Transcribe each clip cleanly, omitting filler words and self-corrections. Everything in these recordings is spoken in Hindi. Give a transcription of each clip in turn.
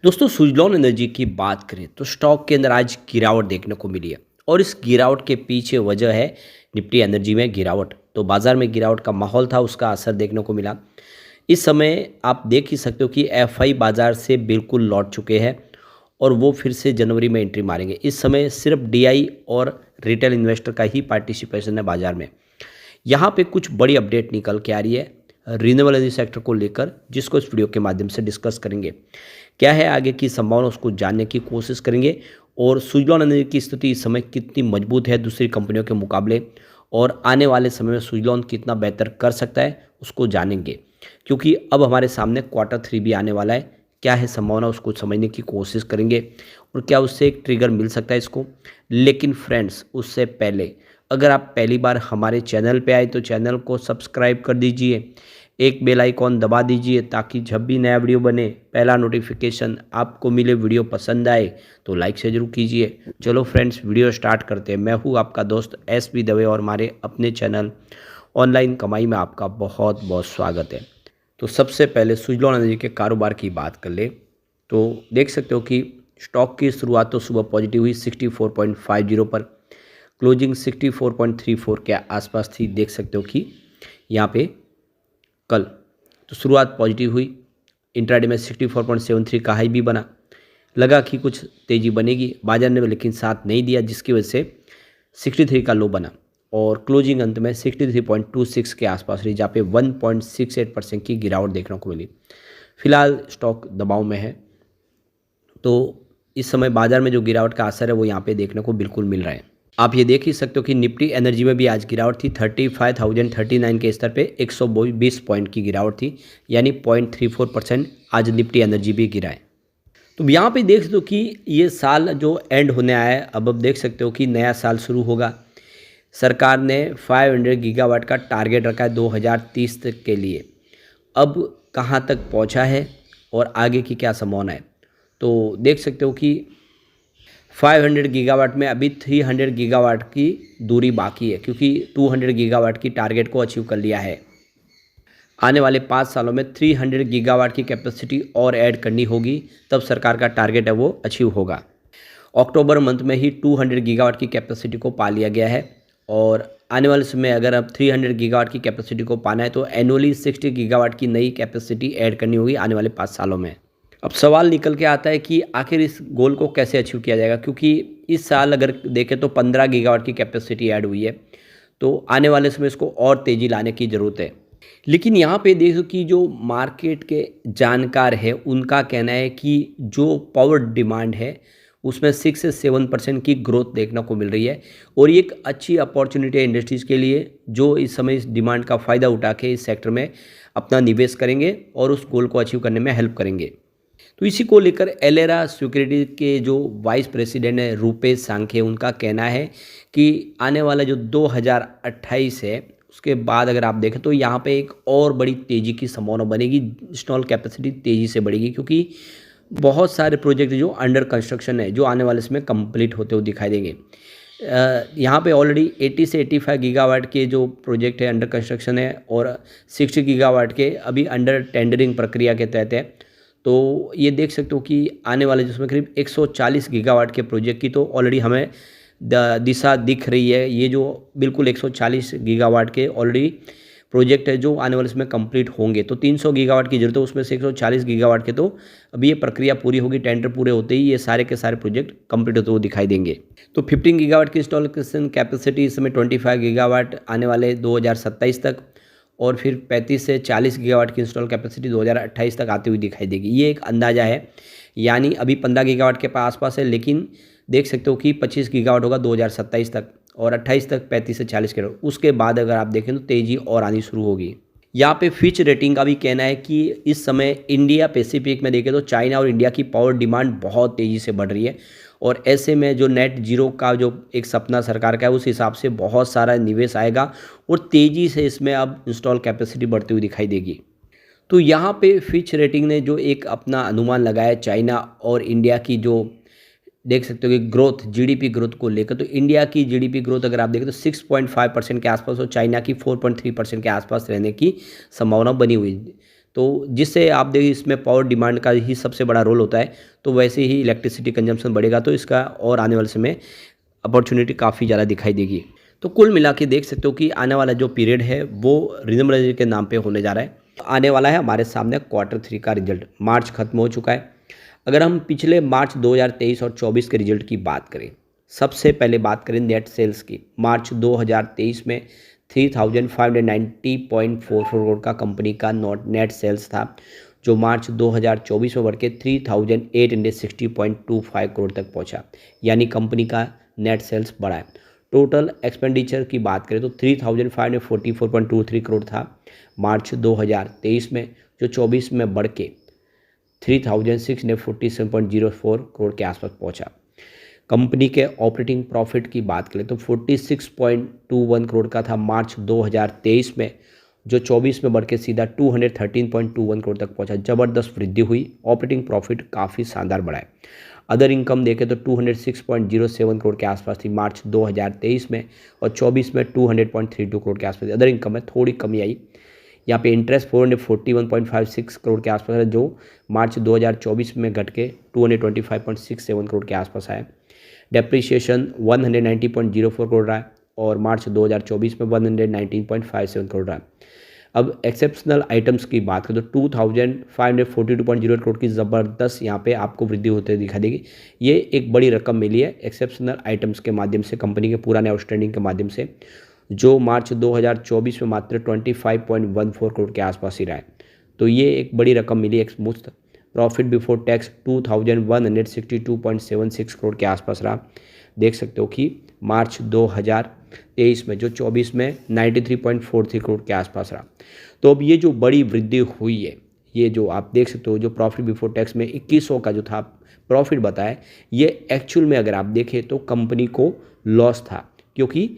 दोस्तों सुजलॉन एनर्जी की बात करें तो स्टॉक के अंदर आज गिरावट देखने को मिली है और इस गिरावट के पीछे वजह है निफ्टी एनर्जी में गिरावट। तो बाजार में गिरावट का माहौल था, उसका असर देखने को मिला। इस समय आप देख ही सकते हो कि एफआई बाजार से बिल्कुल लौट चुके हैं और वो फिर से जनवरी में एंट्री मारेंगे। इस समय सिर्फ डीआई और रिटेल इन्वेस्टर का ही पार्टिसिपेशन है बाजार में। यहाँ पे कुछ बड़ी अपडेट निकल के आ रही है रिन्यूएबल एनर्जी सेक्टर को लेकर, जिसको इस वीडियो के माध्यम से डिस्कस करेंगे। क्या है आगे की संभावना, उसको जानने की कोशिश करेंगे। और सुजलॉन एनर्जी की स्थिति इस समय कितनी मजबूत है दूसरी कंपनियों के मुकाबले, और आने वाले समय में सुजलॉन कितना बेहतर कर सकता है उसको जानेंगे। क्योंकि अब हमारे सामने क्वार्टर 3 भी आने वाला है। क्या है संभावना, उसको समझने की कोशिश करेंगे और क्या उससे एक ट्रिगर मिल सकता है इसको। लेकिन फ्रेंड्स, उससे पहले अगर आप पहली बार हमारे चैनल पे आए तो चैनल को सब्सक्राइब कर दीजिए, एक बेल आइकॉन दबा दीजिए ताकि जब भी नया वीडियो बने पहला नोटिफिकेशन आपको मिले। वीडियो पसंद आए तो लाइक से जरूर कीजिए। चलो फ्रेंड्स, वीडियो स्टार्ट करते हैं। मैं हूँ आपका दोस्त एस.बी. दवे और हमारे अपने चैनल ऑनलाइन कमाई में आपका बहुत बहुत स्वागत है। तो सबसे पहले सुजलॉन एनर्जी के कारोबार की बात कर ले तो देख सकते हो कि स्टॉक की शुरुआत तो सुबह पॉजिटिव हुई 64.50 पर, क्लोजिंग 64.34 के आसपास थी। देख सकते हो कि यहाँ पे कल तो शुरुआत पॉजिटिव हुई। इंट्राडे में 64.73 का हाई भी बना। लगा कि कुछ तेज़ी बनेगी, बाजार ने लेकिन साथ नहीं दिया, जिसकी वजह से 63 का लो बना और क्लोजिंग अंत में 63.26 के आसपास रही, जहाँ पे 1.68% की गिरावट देखने को मिली। फिलहाल स्टॉक दबाव में है। तो इस समय बाजार में जो गिरावट का असर है वो यहाँ पे देखने को बिल्कुल मिल रहा है। आप ये देख ही सकते हो कि निफ्टी एनर्जी में भी आज गिरावट थी। 35,039 के स्तर पे 120 पॉइंट की गिरावट थी, यानी 0.34% आज निफ्टी एनर्जी भी गिरा है। तो यहाँ पे देख सकते हो कि ये साल जो एंड होने आया है, अब देख सकते हो कि नया साल शुरू होगा। सरकार ने 500 गीगावाट का टारगेट रखा है 2030 तक के लिए। अब कहाँ तक पहुँचा है और आगे की क्या संभावना है, तो देख सकते हो कि 500 गीगावाट में अभी 300 गीगावाट की दूरी बाकी है, क्योंकि 200 गीगावाट की टारगेट को अचीव कर लिया है। आने वाले 5 सालों में 300 गीगावाट की कैपेसिटी और ऐड करनी होगी, तब सरकार का टारगेट है वो अचीव होगा। अक्टूबर मंथ में ही 200 गीगावाट की कैपेसिटी को पा लिया गया है और आने वाले समय अगर अब 300 गीगावाट की कैपेसिटी को पाना है तो एनुअली 60 गीगावाट की नई कैपेसिटी ऐड करनी होगी आने वाले 5 सालों में। अब सवाल निकल के आता है कि आखिर इस गोल को कैसे अचीव किया जाएगा, क्योंकि इस साल अगर देखें तो 15 गीगावाट की कैपेसिटी ऐड हुई है, तो आने वाले समय इसको और तेज़ी लाने की ज़रूरत है। लेकिन यहाँ पे देखो कि जो मार्केट के जानकार है उनका कहना है कि जो पावर डिमांड है उसमें 6 से 7% की ग्रोथ देखने को मिल रही है और ये एक अच्छी अपॉर्चुनिटी है इंडस्ट्रीज़ के लिए, जो इस समय इस डिमांड का फ़ायदा उठा के इस सेक्टर में अपना निवेश करेंगे और उस गोल को अचीव करने में हेल्प करेंगे। तो इसी को लेकर एलेरा सिक्योरिटी के जो वाइस प्रेसिडेंट है रूपेश सांखे, उनका कहना है कि आने वाला जो 2028 है उसके बाद अगर आप देखें तो यहाँ पे एक और बड़ी तेज़ी की संभावना बनेगी। इंस्टॉल कैपेसिटी तेज़ी से बढ़ेगी, क्योंकि बहुत सारे प्रोजेक्ट जो अंडर कंस्ट्रक्शन है जो आने वाले समय कंप्लीट होते हुए दिखाई देंगे। यहाँ पे ऑलरेडी 80 से 85 गीगावाट के जो प्रोजेक्ट है अंडर कंस्ट्रक्शन है और 60 गीगावाट के अभी अंडर टेंडरिंग प्रक्रिया के तहत है। तो ये देख सकते हो कि आने वाले जिसमें करीब 140 गीगावाट के प्रोजेक्ट की तो ऑलरेडी हमें दिशा दिख रही है। ये जो बिल्कुल 140 गीगावाट के ऑलरेडी प्रोजेक्ट है जो आने वाले इसमें कंप्लीट होंगे, तो 300 गीगावाट की जरूरत है, उसमें से 140 गीगावाट के तो अभी ये प्रक्रिया पूरी होगी। टेंडर पूरे होते ही ये सारे के सारे प्रोजेक्ट कंप्लीट होते हुए दिखाई देंगे। तो 15 गीगावाट की इंस्टॉलेशन कैपेसिटी इस समय 25 गीगावाट आने वाले 2027 तक, और फिर 35 से 40 गीगावाट की इंस्टॉल कैपेसिटी 2028 तक आती हुई दिखाई देगी। ये एक अंदाज़ा है, यानी अभी 15 गीगावाट के आसपास है, लेकिन देख सकते हो कि 25 गीगावाट होगा 2027 तक और 28 तक 35 से 40 गीगावाट। उसके बाद अगर आप देखें तो तेज़ी और आनी शुरू होगी। यहाँ पे फिच रेटिंग का भी कहना है कि इस समय इंडिया पैसिफिक में देखें तो चाइना और इंडिया की पावर डिमांड बहुत तेज़ी से बढ़ रही है और ऐसे में जो नेट जीरो का जो एक सपना सरकार का है उस हिसाब से बहुत सारा निवेश आएगा और तेज़ी से इसमें अब इंस्टॉल कैपेसिटी बढ़ती हुई दिखाई देगी। तो यहाँ पे फिच रेटिंग ने जो एक अपना अनुमान लगाया चाइना और इंडिया की जो देख सकते हो कि ग्रोथ, जीडीपी ग्रोथ को लेकर, तो इंडिया की जीडीपी ग्रोथ अगर आप देखें तो 6.5% के आसपास और चाइना की 4.3% के आसपास रहने की संभावना बनी हुई। तो जिससे आप देखिए इसमें पावर डिमांड का ही सबसे बड़ा रोल होता है, तो वैसे ही इलेक्ट्रिसिटी कंजम्पशन बढ़ेगा तो इसका और आने वाले समय अपॉर्चुनिटी काफ़ी ज़्यादा दिखाई देगी। तो कुल मिला के देख सकते हो कि आने वाला जो पीरियड है वो रिन्यूएबल एनर्जी के नाम पे होने जा रहा है। आने वाला है हमारे सामने क्वार्टर 3 का रिजल्ट, मार्च खत्म हो चुका है। अगर हम पिछले मार्च 2023 और 24 के रिजल्ट की बात करें, सबसे पहले बात करें नेट सेल्स की। मार्च 2023 में 3590.44 करोड़ का कंपनी का नेट सेल्स था, जो मार्च 2024 में बढ़ के 3860.25 करोड़ तक पहुंचा, यानी कंपनी का नेट सेल्स बढ़ा है। टोटल एक्सपेंडिचर की बात करें तो 3544.23 करोड़ था मार्च 2023 में, जो 24 में बढ़ के 3647.04 करोड़ के आसपास पहुंचा। कंपनी के ऑपरेटिंग प्रॉफिट की बात करें तो 46.21 करोड़ का था मार्च 2023 में, जो 24 में बढ़ के सीधा 213.21 करोड़ तक पहुंचा। ज़बरदस्त वृद्धि हुई, ऑपरेटिंग प्रॉफिट काफ़ी शानदार बढ़ा है। अदर इनकम देखें तो 206.07 करोड़ के आसपास थी मार्च 2023 में, और 24 में 200.32 करोड़ के आसपास। अदर इनकम में थोड़ी कमी आई। यहाँ पे इंटरेस्ट 441.56 करोड़ के आसपास है, जो मार्च 2024 में घट के 225.67 करोड़ के आसपास आया। डेप्रिसिएशन 190.04 करोड़ रहा है, और मार्च 2024 में 119.57 करोड़ रहा है। अब एक्सेप्शनल आइटम्स की बात करें तो 2542.08 करोड़ की ज़बरदस्त यहाँ पे आपको वृद्धि होते दिखा देगी। ये एक बड़ी रकम मिली है एक्सेप्शनल आइटम्स के माध्यम से, कंपनी के पुराने आउटस्टैंडिंग के माध्यम से, जो मार्च 2024 में मात्र 25.14 करोड़ के आसपास ही रहा है। तो ये एक बड़ी रकम मिली एक मुश्त। प्रॉफिट बिफोर टैक्स 2162.76 करोड़ के आसपास रहा। देख सकते हो कि मार्च 2023 में, जो 24 में 93.43 करोड़ के आसपास रहा। तो अब ये जो बड़ी वृद्धि हुई है, ये जो आप देख सकते हो, जो प्रॉफिट बिफोर टैक्स में 2100 का जो था प्रॉफिट बताया, ये एक्चुअल में अगर आप देखें तो कंपनी को लॉस था, क्योंकि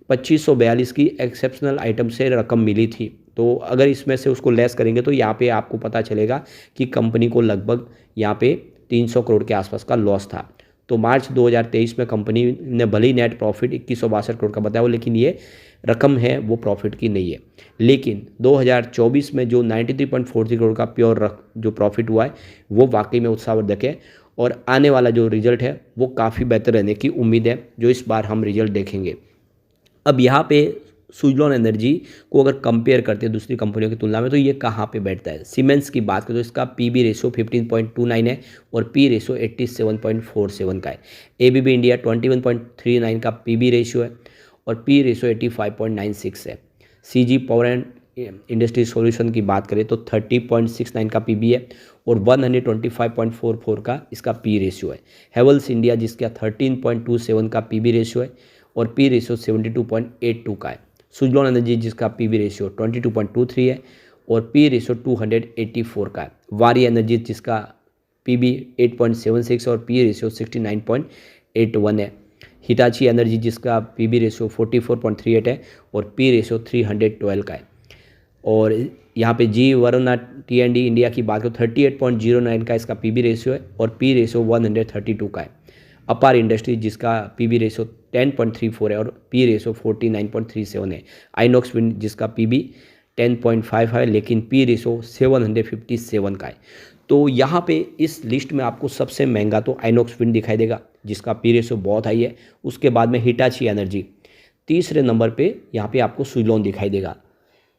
2542 की एक्सेप्शनल आइटम से रकम मिली थी। तो अगर इसमें से उसको लेस करेंगे तो यहाँ पे आपको पता चलेगा कि कंपनी को लगभग यहाँ पे 300 करोड़ के आसपास का लॉस था। तो मार्च 2023 में कंपनी ने भले ही नेट प्रॉफिट 2162 करोड़ का बताया हो, लेकिन ये रकम है वो प्रॉफिट की नहीं है। लेकिन 2024 में जो 93.43 करोड़ का प्योर जो प्रॉफिट हुआ है, वो वाकई में उत्साहवर्धक है, और आने वाला जो रिजल्ट है वो काफ़ी बेहतर रहने की उम्मीद है, जो इस बार हम रिजल्ट देखेंगे। अब यहाँ पे सुजलॉन एनर्जी को अगर कंपेयर करते हैं दूसरी कंपनियों की तुलना में, तो ये कहाँ पे बैठता है। सीमेंस की बात करें तो इसका पीबी रेशियो 15.29 है, और पी रेशियो 87.47 का है। एबीबी इंडिया 21.39 का पीबी रेशियो है, और पी रेशियो 85.96 है। CG power and industry solution की बात करें तो 30.69 का पीबी है, और 125.44 का इसका पी रेशियो है। हेवल्स इंडिया जिसका 13.27 का पीबी रेशियो है, और पी रेशियो 72.82 का है। सुजलॉन एनर्जी जिसका पीवी रेशियो 22.23 है, और पी रेशियो 284 का है। वारी एनर्जी जिसका पीबी 8.76 और पी रेशियो 69.81 है। हिटाची एनर्जी जिसका पीबी रेशियो 44.38 है, और पी रेशियो 312 का है। और यहाँ पे जी वरुणा टी&डी इंडिया की बात करें 38.09 का इसका पीबी रेशियो है, और पी रेशियो 132 का है। अपार इंडस्ट्री जिसका पीबी रेशियो 10.34 है, और पी रेशियो 49.37 है। आइनॉक्स विंड जिसका पीबी 10.5 है, लेकिन पी रेशियो 757 का है। तो यहाँ पे इस लिस्ट में आपको सबसे महंगा तो आइनॉक्स विंड दिखाई देगा, जिसका पी रेशियो बहुत हाई है। उसके बाद में हिटाची एनर्जी, तीसरे नंबर पे यहाँ पे आपको सुजलॉन दिखाई देगा।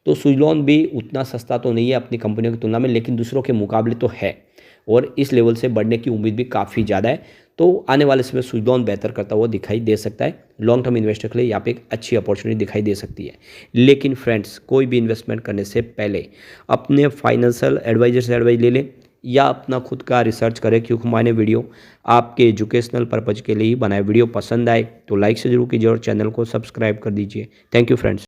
तो सुजलॉन भी उतना सस्ता तो नहीं है अपनी कंपनियों की तुलना में, लेकिन दूसरों के मुकाबले तो है, और इस लेवल से बढ़ने की उम्मीद भी काफ़ी ज़्यादा है। तो आने वाले समय सुजलॉन बेहतर करता हुआ दिखाई दे सकता है। लॉन्ग टर्म इन्वेस्टर के लिए यहाँ पे एक अच्छी अपॉर्चुनिटी दिखाई दे सकती है। लेकिन फ्रेंड्स, कोई भी इन्वेस्टमेंट करने से पहले अपने फाइनेंशियल एडवाइजर से एडवाइस ले लें, या अपना खुद का रिसर्च करें, क्योंकि हमारे वीडियो आपके एजुकेशनल पर्पज़ के लिए ही बनाए। वीडियो पसंद आए तो लाइक से जरूर कीजिए, और चैनल को सब्सक्राइब कर दीजिए। Thank you friends.